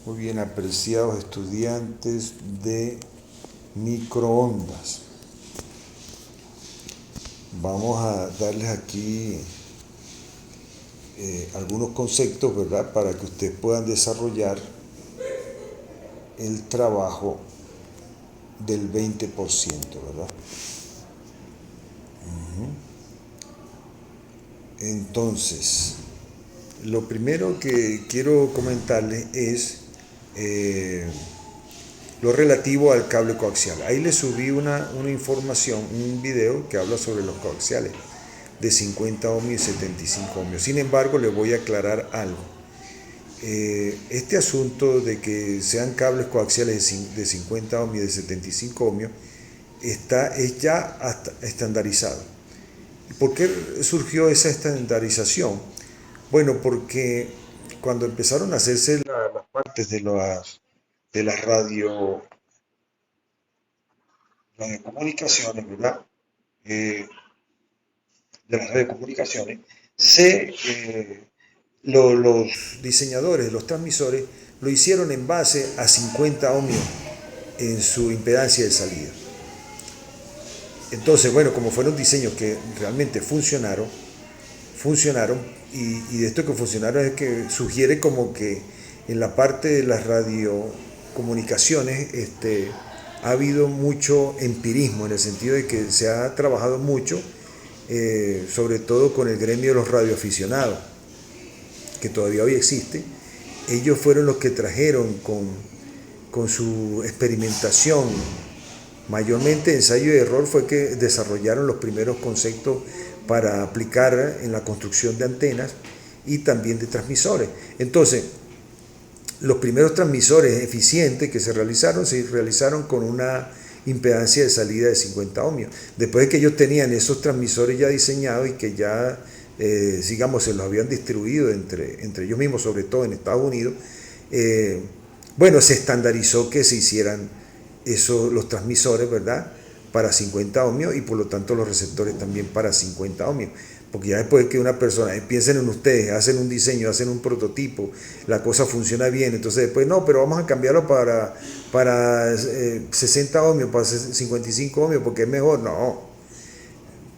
Muy bien, apreciados estudiantes de microondas. Vamos a darles aquí algunos conceptos, ¿verdad? Para que ustedes puedan desarrollar el trabajo del 20%, ¿verdad? Entonces, lo primero que quiero comentarles es lo relativo al cable coaxial. Ahí les subí una información, un video que habla sobre los coaxiales de 50 ohmios y 75 ohmios. Sin embargo, les voy a aclarar algo. Este asunto de que sean cables coaxiales de 50 ohmios y de 75 ohmios es ya estandarizado. ¿Por qué surgió esa estandarización? Bueno, porque cuando empezaron a hacerse las partes de las radiocomunicaciones, ¿verdad? Eh, de las radiocomunicaciones, los diseñadores de los transmisores lo hicieron en base a 50 ohmios en su impedancia de salida. Entonces, bueno, como fueron diseños que realmente funcionaron y de esto que funcionaron es que sugiere como que en la parte de las radiocomunicaciones ha habido mucho empirismo en el sentido de que se ha trabajado mucho, sobre todo con el gremio de los radioaficionados, que todavía hoy existe. Ellos fueron los que trajeron con su experimentación, mayormente ensayo y error, fue que desarrollaron los primeros conceptos para aplicar en la construcción de antenas y también de transmisores. Entonces, los primeros transmisores eficientes que se realizaron con una impedancia de salida de 50 ohmios. Después de que ellos tenían esos transmisores ya diseñados y que ya, digamos, se los habían distribuido entre ellos mismos, sobre todo en Estados Unidos, bueno, se estandarizó que se hicieran los transmisores, ¿verdad?, para 50 ohmios y por lo tanto los receptores también para 50 ohmios. Porque ya después de que una persona, piensen en ustedes, hacen un diseño, hacen un prototipo, la cosa funciona bien, entonces después no, pero vamos a cambiarlo para 60 ohmios, para 55 ohmios, porque es mejor. No,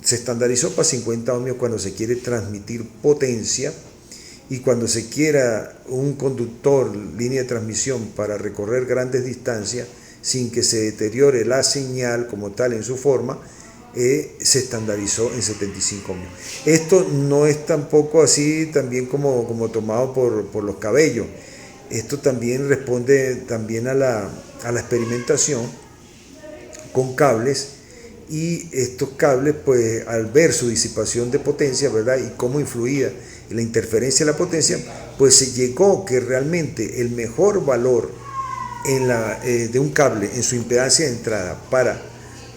se estandarizó para 50 ohmios cuando se quiere transmitir potencia y cuando se quiera un conductor, línea de transmisión para recorrer grandes distancias sin que se deteriore la señal como tal en su forma, se estandarizó en 75 ohmios. Esto no es tampoco así también como tomado por los cabellos. Esto también responde también a la experimentación con cables, y estos cables, pues al ver su disipación de potencia, ¿verdad?, y cómo influía en la interferencia de la potencia, pues se llegó que realmente el mejor valor de un cable en su impedancia de entrada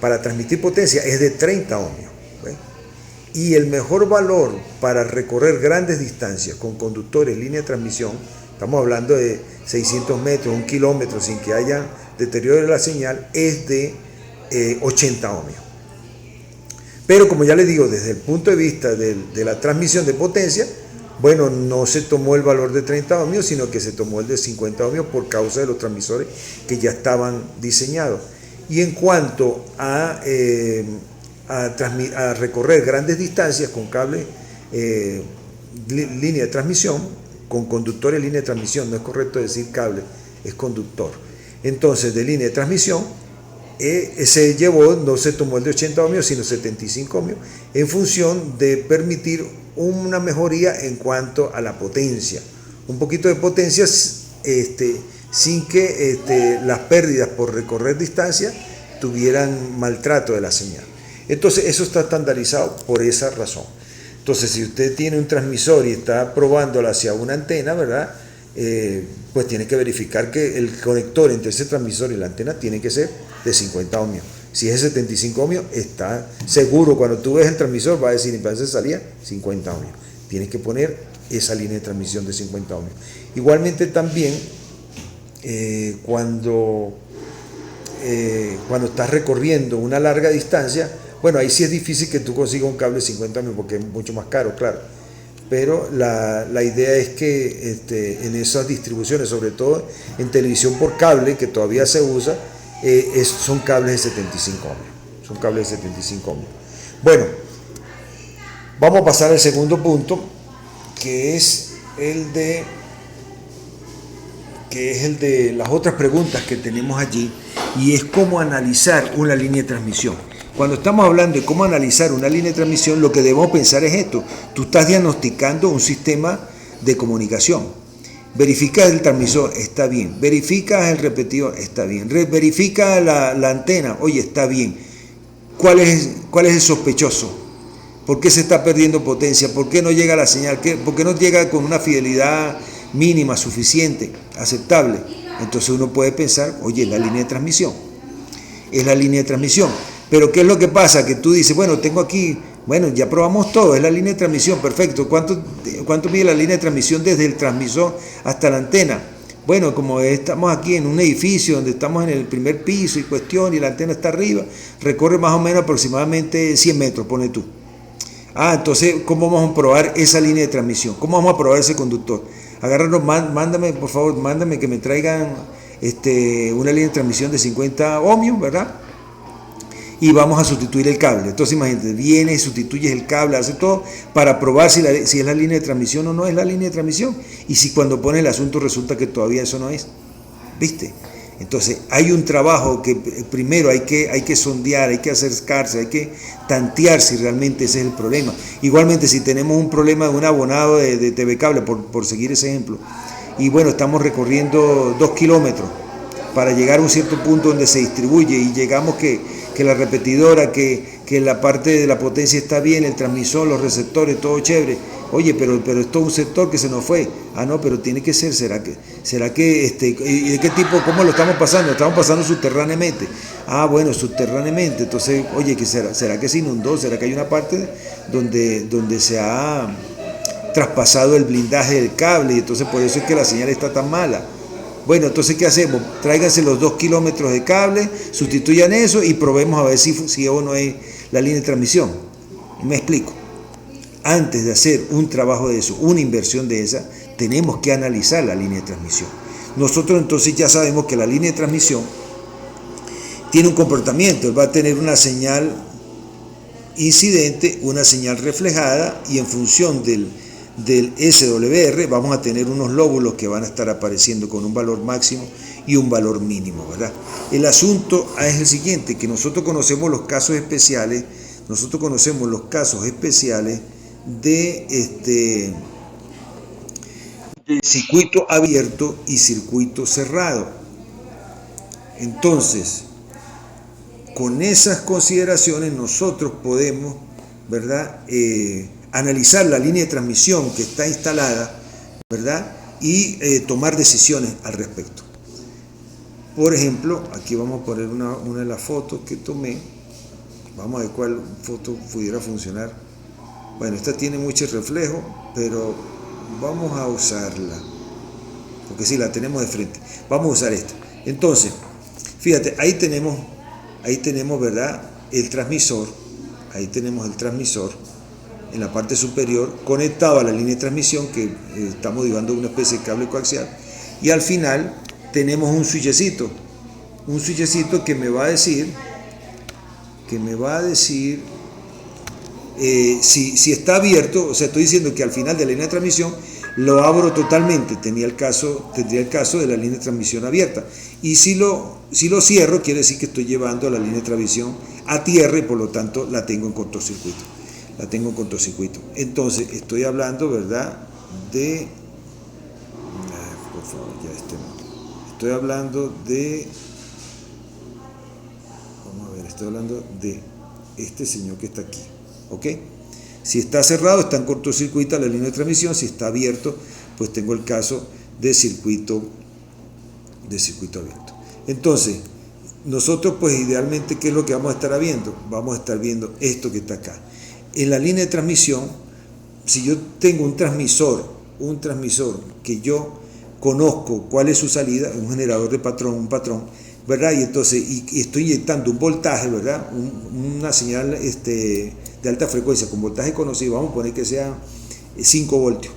para transmitir potencia es de 30 ohmios. ¿Ve? Y el mejor valor para recorrer grandes distancias con conductores, línea de transmisión, estamos hablando de 600 metros, 1 kilómetro, sin que haya deterioro de la señal, es de 80 ohmios. Pero como ya les digo, desde el punto de vista de la transmisión de potencia, bueno, no se tomó el valor de 30 ohmios, sino que se tomó el de 50 ohmios por causa de los transmisores que ya estaban diseñados. Y en cuanto a recorrer grandes distancias con cable, línea de transmisión, con conductores línea de transmisión, no es correcto decir cable, es conductor. Entonces, de línea de transmisión, se llevó, no se tomó el de 80 ohmios, sino 75 ohmios, en función de permitir una mejoría en cuanto a la potencia. Un poquito de potencia sin que las pérdidas por recorrer distancia tuvieran maltrato de la señal. Entonces, eso está estandarizado por esa razón. Entonces, si usted tiene un transmisor y está probándolo hacia una antena, ¿verdad?, pues tiene que verificar que el conector entre ese transmisor y la antena tiene que ser de 50 ohmios. Si es 75 ohmios, está seguro, cuando tú ves el transmisor va a decir impedancia de salida 50 ohmios. Tienes que poner esa línea de transmisión de 50 ohmios. Igualmente también cuando estás recorriendo una larga distancia, bueno, ahí sí es difícil que tú consigas un cable de 50 ohmios porque es mucho más caro, claro. pero la idea es que en esas distribuciones, sobre todo en televisión por cable, que todavía se usa, son cables de 75 ohmios. Son cables de 75 ohmios. Bueno, vamos a pasar al segundo punto, que es el de las otras preguntas que tenemos allí, y es cómo analizar una línea de transmisión. Cuando estamos hablando de cómo analizar una línea de transmisión, lo que debemos pensar es esto: tú estás diagnosticando un sistema de comunicación. Verificas el transmisor, está bien. Verificas el repetidor, está bien. Verifica la antena, oye, está bien. ¿Cuál es el sospechoso? ¿Por qué se está perdiendo potencia? ¿Por qué no llega la señal? ¿Por qué no llega con una fidelidad mínima, suficiente, aceptable? Entonces uno puede pensar, oye, es la línea de transmisión. Es la línea de transmisión. Pero ¿qué es lo que pasa? Que tú dices, bueno, tengo aquí, bueno, ya probamos todo, es la línea de transmisión, perfecto. ¿Cuánto mide la línea de transmisión desde el transmisor hasta la antena? Bueno, como estamos aquí en un edificio donde estamos en el primer piso y cuestión, y la antena está arriba, recorre más o menos aproximadamente 100 metros, pone tú. Entonces, ¿cómo vamos a probar esa línea de transmisión? ¿Cómo vamos a probar ese conductor? Agárranos, mándame, por favor, mándame que me traigan una línea de transmisión de 50 ohmios, ¿verdad? Y vamos a sustituir el cable. Entonces imagínate, vienes, sustituyes el cable, hace todo para probar si es la línea de transmisión o no es la línea de transmisión. Y si cuando pones el asunto resulta que todavía eso no es. ¿Viste? Entonces hay un trabajo que primero hay que sondear, hay que acercarse, hay que tantear si realmente ese es el problema. Igualmente, si tenemos un problema de un abonado de TV Cable, por seguir ese ejemplo, y bueno, estamos recorriendo 2 kilómetros para llegar a un cierto punto donde se distribuye, y llegamos que la repetidora, que la parte de la potencia está bien, el transmisor, los receptores, todo chévere. Oye, pero esto es un sector que se nos fue. No, pero tiene que ser, ¿será que y de qué tipo, cómo lo estamos pasando? Estamos pasando subterráneamente. Bueno, subterráneamente. Entonces, oye, ¿será que se inundó? ¿Será que hay una parte donde se ha traspasado el blindaje del cable, y entonces por eso es que la señal está tan mala? Bueno, entonces, ¿qué hacemos? Tráiganse los 2 kilómetros de cable, sustituyan eso y probemos a ver si o no es la línea de transmisión. Me explico. Antes de hacer un trabajo de eso, una inversión de esa, tenemos que analizar la línea de transmisión. Nosotros entonces ya sabemos que la línea de transmisión tiene un comportamiento, va a tener una señal incidente, una señal reflejada, y en función del SWR vamos a tener unos lóbulos que van a estar apareciendo con un valor máximo y un valor mínimo, ¿verdad? El asunto es el siguiente, que nosotros conocemos los casos especiales, de circuito abierto y circuito cerrado. Entonces, con esas consideraciones nosotros podemos, ¿verdad?, analizar la línea de transmisión que está instalada, ¿verdad?, y tomar decisiones al respecto. Por ejemplo, aquí vamos a poner una de las fotos que tomé. Vamos a ver cuál foto pudiera funcionar. Bueno, esta tiene mucho reflejo, pero vamos a usarla, porque sí, la tenemos de frente. Vamos a usar esta. Entonces, fíjate, ahí tenemos, ¿verdad?, el transmisor. Ahí tenemos el transmisor en la parte superior, conectado a la línea de transmisión, que estamos llevando una especie de cable coaxial, y al final tenemos un switchecito que me va a decir si está abierto. O sea, estoy diciendo que al final de la línea de transmisión lo abro totalmente, tendría el caso de la línea de transmisión abierta, y si lo cierro, quiere decir que estoy llevando la línea de transmisión a tierra, y por lo tanto la tengo en cortocircuito. Entonces estoy hablando, ¿verdad?, por favor, estoy hablando de este señor que está aquí, ¿ok? Si está cerrado, está en cortocircuito la línea de transmisión. Si está abierto, pues tengo el caso de circuito abierto. Entonces, nosotros, pues idealmente, ¿qué es lo que vamos a estar viendo? Vamos a estar viendo esto que está acá. En la línea de transmisión, si yo tengo un transmisor que yo conozco cuál es su salida, un generador de un patrón, ¿verdad? Y entonces y estoy inyectando un voltaje, ¿verdad?, una señal de alta frecuencia con voltaje conocido. Vamos a poner que sea 5 voltios.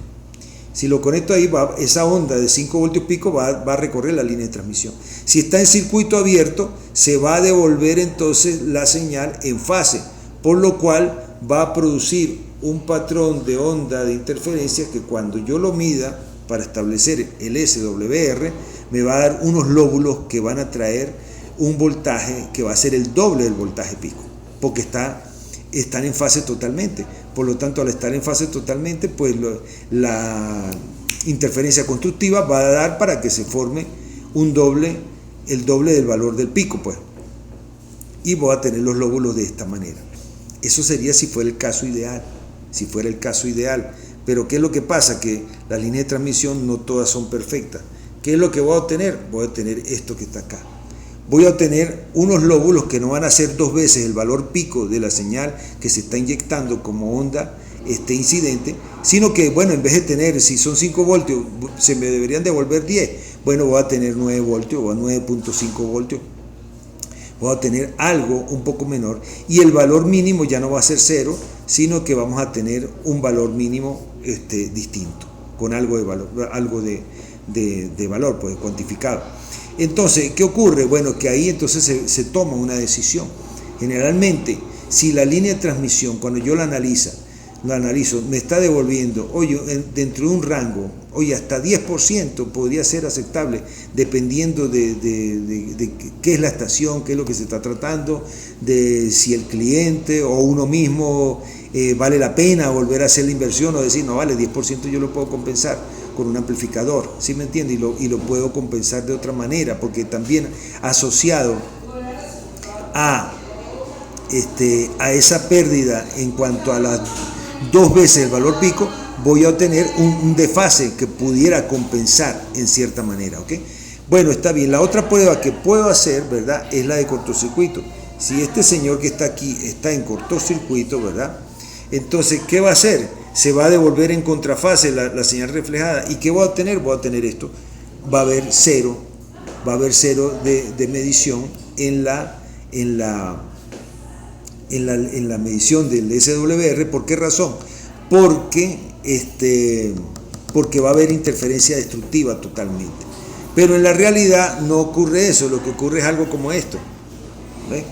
Si lo conecto ahí, esa onda de 5 voltios pico va a recorrer la línea de transmisión. Si está en circuito abierto, se va a devolver entonces la señal en fase, por lo cual va a producir un patrón de onda de interferencia que cuando yo lo mida para establecer el SWR, me va a dar unos lóbulos que van a traer un voltaje que va a ser el doble del voltaje pico, porque están en fase totalmente. Por lo tanto, al estar en fase totalmente, pues la interferencia constructiva va a dar para que se forme el doble del valor del pico, pues. Y voy a tener los lóbulos de esta manera. Eso sería si fuera el caso ideal. Pero ¿qué es lo que pasa? Que las líneas de transmisión no todas son perfectas. ¿Qué es lo que voy a obtener? Voy a obtener esto que está acá. Voy a obtener unos lóbulos que no van a ser 2 veces el valor pico de la señal que se está inyectando como onda incidente, sino que, bueno, en vez de tener, si son 5 voltios, se me deberían devolver 10. Bueno, voy a tener 9 voltios o 9.5 voltios. Voy a tener algo un poco menor y el valor mínimo ya no va a ser 0, sino que vamos a tener un valor mínimo distinto, con algo de valor, de valor pues, cuantificado. Entonces, ¿qué ocurre? Bueno, que ahí entonces se toma una decisión. Generalmente, si la línea de transmisión, cuando yo la analizo, me está devolviendo, oye, dentro de un rango, oye, hasta 10% podría ser aceptable, dependiendo de qué es la estación, qué es lo que se está tratando, de si el cliente o uno mismo vale la pena volver a hacer la inversión o decir, no vale, 10% yo lo puedo compensar con un amplificador, ¿sí me entiende? Y lo puedo compensar de otra manera, porque también asociado a esa pérdida en cuanto a las 2 veces el valor pico, voy a obtener un desfase que pudiera compensar en cierta manera, ¿ok? Bueno, está bien. La otra prueba que puedo hacer, ¿verdad?, es la de cortocircuito. Si este señor que está aquí está en cortocircuito, ¿verdad?, entonces, ¿qué va a hacer? Se va a devolver en contrafase la señal reflejada. ¿Y qué voy a obtener? Voy a obtener esto. Va a haber cero de medición en la medición del SWR. ¿Por qué razón? Porque va a haber interferencia destructiva totalmente. Pero en la realidad no ocurre eso. Lo que ocurre es algo como esto. ¿Ve?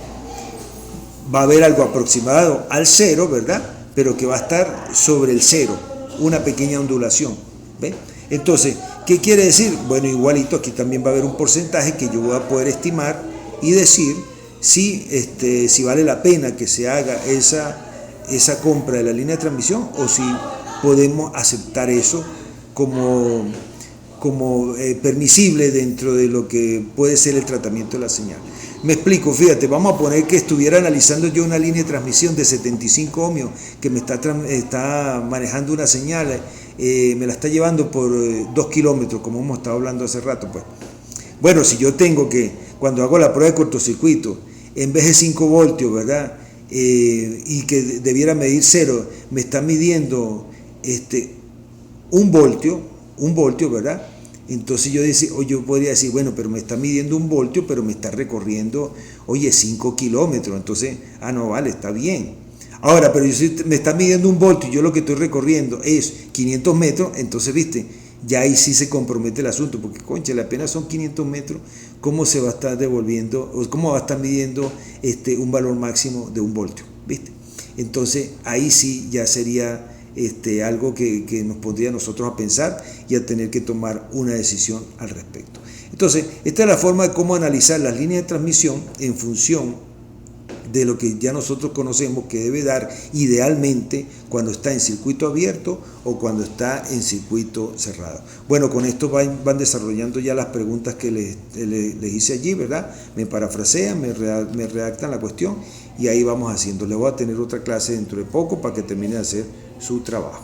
Va a haber algo aproximado al 0, ¿verdad?, pero que va a estar sobre el 0, una pequeña ondulación. ¿Ve? Entonces, ¿qué quiere decir? Bueno, igualito aquí también va a haber un porcentaje que yo voy a poder estimar y decir si vale la pena que se haga esa compra de la línea de transmisión o si podemos aceptar eso como permisible dentro de lo que puede ser el tratamiento de la señal. Me explico, fíjate, vamos a poner que estuviera analizando yo una línea de transmisión de 75 ohmios que me está manejando una señal, me la está llevando por 2 kilómetros, como hemos estado hablando hace rato, pues. Bueno, si yo tengo que, cuando hago la prueba de cortocircuito, en vez de 5 voltios, ¿verdad?, y que debiera medir 0, me está midiendo 1 voltio, ¿verdad? Entonces yo podría decir, bueno, pero me está midiendo 1 voltio, pero me está recorriendo, oye, 5 kilómetros. Entonces, no, vale, está bien. Ahora, pero si me está midiendo 1 voltio y yo lo que estoy recorriendo es 500 metros, entonces, viste, ya ahí sí se compromete el asunto, porque, concha, apenas son 500 metros, ¿cómo se va a estar devolviendo, o cómo va a estar midiendo un valor máximo de 1 voltio? ¿Viste? Entonces, ahí sí ya sería algo que nos pondría a nosotros a pensar y a tener que tomar una decisión al respecto. Entonces, esta es la forma de cómo analizar las líneas de transmisión en función de lo que ya nosotros conocemos que debe dar idealmente cuando está en circuito abierto o cuando está en circuito cerrado. Bueno, con esto van desarrollando ya las preguntas que les hice allí, ¿verdad? Me parafrasean, me redactan la cuestión y ahí vamos haciendo. Les voy a tener otra clase dentro de poco para que termine de hacer su trabajo.